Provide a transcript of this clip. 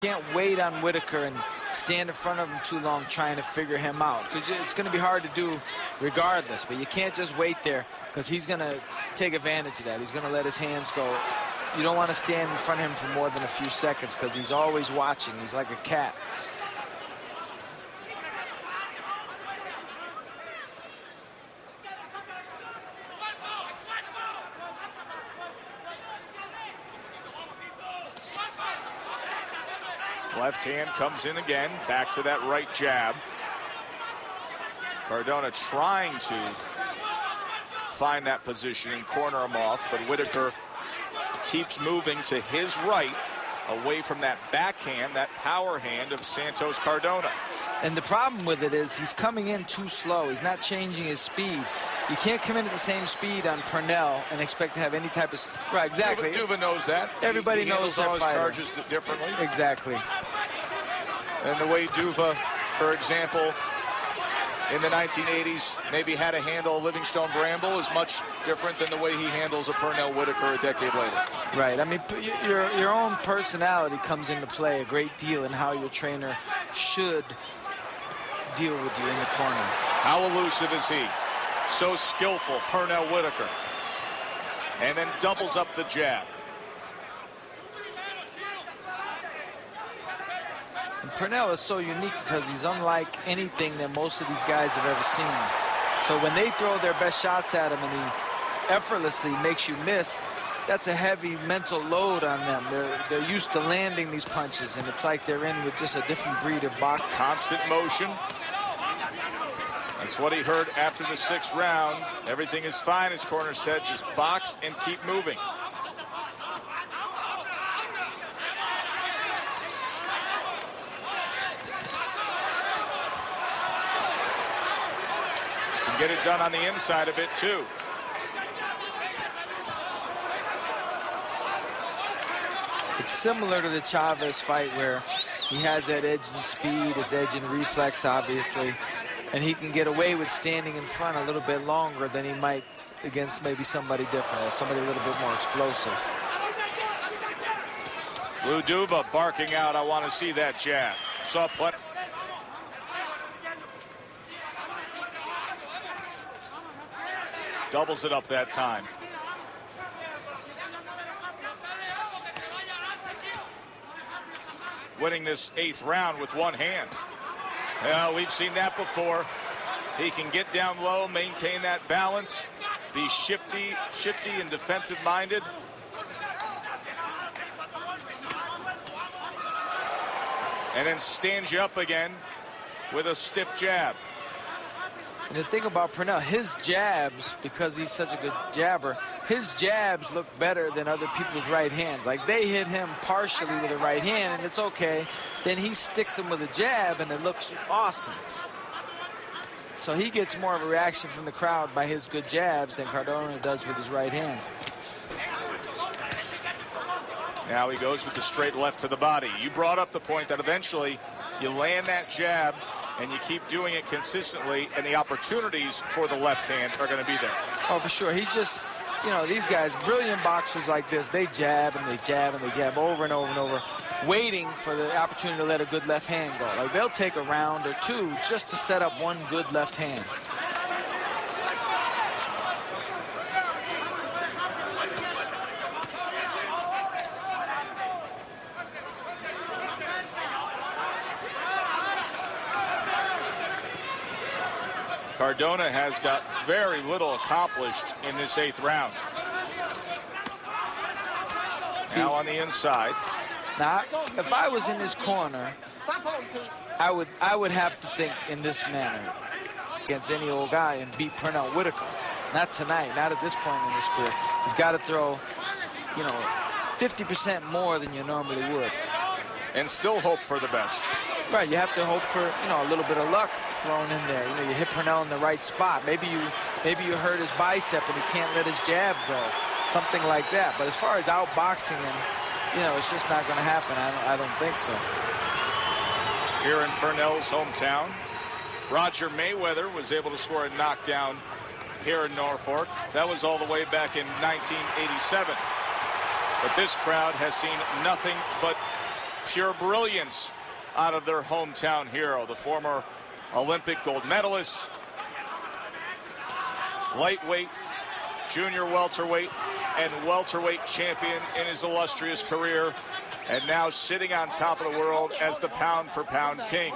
Can't wait on Whitaker and stand in front of him too long trying to figure him out, because it's going to be hard to do regardless. But you can't just wait there, because he's going to take advantage of that. He's going to let his hands go. You don't want to stand in front of him for more than a few seconds, because he's always watching. He's like a cat. Left hand comes in again, back to that right jab. Cardona trying to find that position and corner him off, but Whitaker keeps moving to his right, away from that backhand, that power hand of Santos Cardona. And the problem with it is he's coming in too slow. He's not changing his speed. You can't come in at the same speed on Pernell and expect to have any type of... Right, exactly. Duva knows that. Everybody he knows all their his charges differently. Exactly. And the way Duva, for example, in the 1980s, maybe had to handle Livingstone Bramble is much different than the way he handles a Pernell Whitaker a decade later. Right. I mean, your own personality comes into play a great deal in how your trainer should deal with you in the corner. How elusive is he? So skillful, Pernell Whitaker. And then doubles up the jab. And Pernell is so unique because he's unlike anything that most of these guys have ever seen. So when they throw their best shots at him and he effortlessly makes you miss, that's a heavy mental load on them. They're used to landing these punches, and it's like they're in with just a different breed of boxing. Constant motion. That's what he heard after the 6th round. Everything is fine, his corner said. Just box and keep moving. Can get it done on the inside a bit too. It's similar to the Chavez fight where he has that edge in speed, his edge in reflex, obviously, and he can get away with standing in front a little bit longer than he might against maybe somebody different, somebody a little bit more explosive. Lou Duva barking out, I want to see that jab. Saw plenty. Doubles it up that time. Winning this 8th round with one hand. Yeah, we've seen that before. He can get down low, maintain that balance, be shifty and defensive-minded. And then stand you up again with a stiff jab. And the thing about Pernell, his jabs, because he's such a good jabber, his jabs look better than other people's right hands. Like, they hit him partially with a right hand, and it's okay. Then he sticks him with a jab, and it looks awesome. So he gets more of a reaction from the crowd by his good jabs than Cardona does with his right hands. Now he goes with the straight left to the body. You brought up the point that eventually you land that jab, and you keep doing it consistently, and the opportunities for the left hand are going to be there. Oh, for sure. He's just, you know, these guys, brilliant boxers like this, they jab and they jab and they jab over and over and over, waiting for the opportunity to let a good left hand go. Like, they'll take a round or two just to set up one good left hand. Cardona has got very little accomplished in this 8th round. Now on the inside. Now, if I was in his corner, I would have to think in this manner against any old guy and beat Pernell Whitaker. Not tonight, not at this point in his career. You've got to throw, you know, 50% more than you normally would. And still hope for the best. Right, you have to hope for, you know, a little bit of luck thrown in there. You know, you hit Pernell in the right spot. Maybe you hurt his bicep and he can't let his jab go. Something like that. But as far as outboxing him, you know, it's just not going to happen. I don't think so. Here in Pernell's hometown, Roger Mayweather was able to score a knockdown here in Norfolk. That was all the way back in 1987. But this crowd has seen nothing but pure brilliance out of their hometown hero, the former Olympic gold medalist, lightweight, junior welterweight, and welterweight champion in his illustrious career, and now sitting on top of the world as the pound-for-pound king.